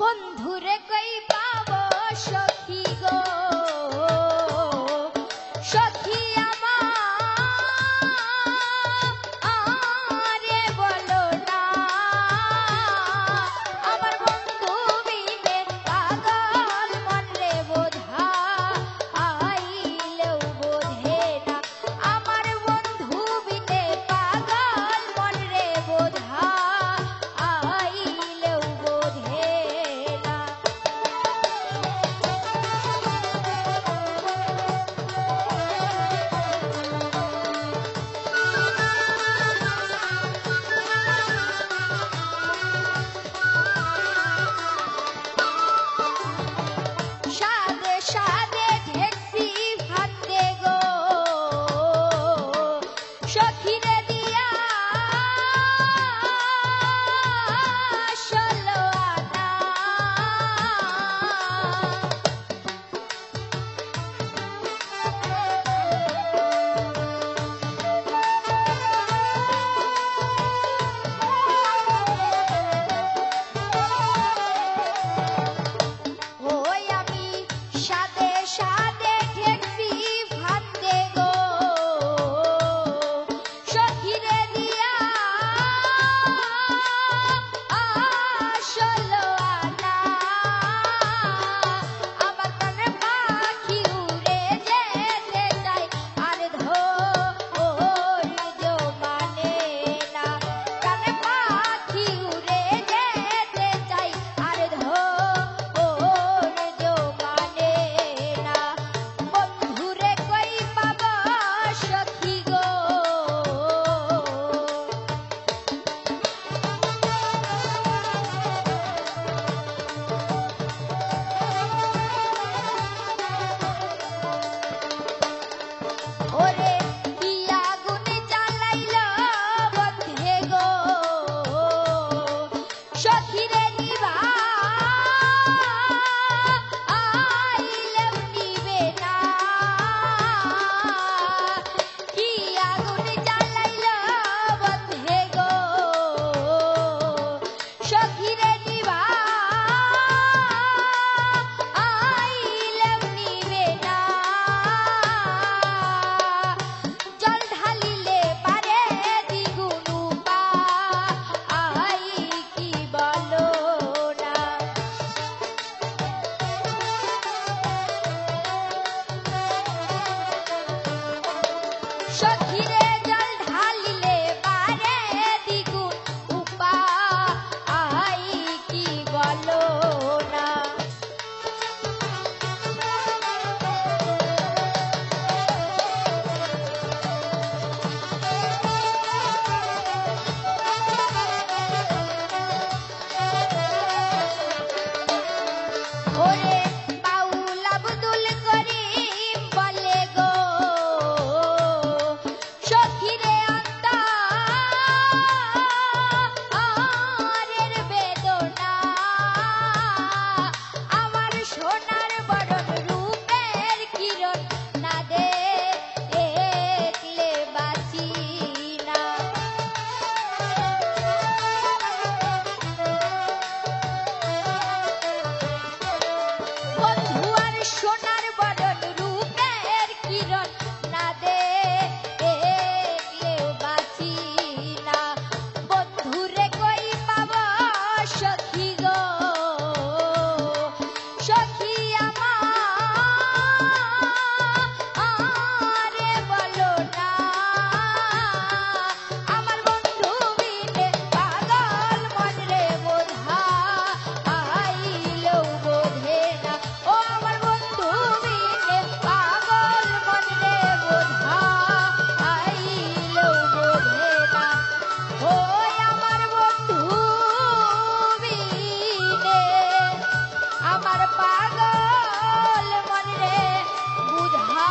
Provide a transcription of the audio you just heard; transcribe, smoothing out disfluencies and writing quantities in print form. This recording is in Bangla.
বন্ধুরে কই পাবো সখী গো, সখী আমারে বলো না, আমার বন্ধু বিনে পাগল মনরে বোঝা আইলেও বোঝে না, আমার বন্ধু বিনে পাগল মনরে বোঝা আইলেও বোঝে না। সাদে সাদে ঢেকসি ভাতে গো, সখীরে দিয়া 16 আনা। ওই আমি সাদে সাদে ঢেকসি ভাতে গো, সখীরে দিয়া 16 আনা। আমার কানে পাখি উড়ে যেতে চাই, আর ধৈর্য মানে না, কানে পাখি উড়ে যেতে চাই, আর ধৈর্য মানে না। বন্ধুরে কই পাবো সখী গো, ওরে কি আগুন জ্বালাইলো বন্ধে গো, সখীরে নিভাইলেও নিবে না। কি আগুন জ্বালাইলো বন্ধে গো, সখীরে নিভাইলেও নিবে না। জল ঢালিলে পারে দ্বিগুণ উপায়, কি বলো না। সখীরে জল ঢালিলে পারে দ্বিগুণ উপায়, কি বলো না। ওরে বাউল আব্দুল করিম বলে গো, সখীরে অন্তরের বেদনা, আমার সোনার বরণ রূপের কিরণ না দেখলে বাঁচি না। বন্ধু আর সোনার বরণ রূপের কিরণ না দেখলেও বাঁচি না। বন্ধুরে কই পাবো সখী গো, সখী আমারে বলো না, আমার বন্ধু বিনে পাগল মনরে বোঝা আইলেও বোঝে না। ও আমার বন্ধু বিনে পাগল মনরে বোঝা আইলেও বোঝে না। ওই আমার বন্ধু বিনে আমার পাগল মনরে বুঝা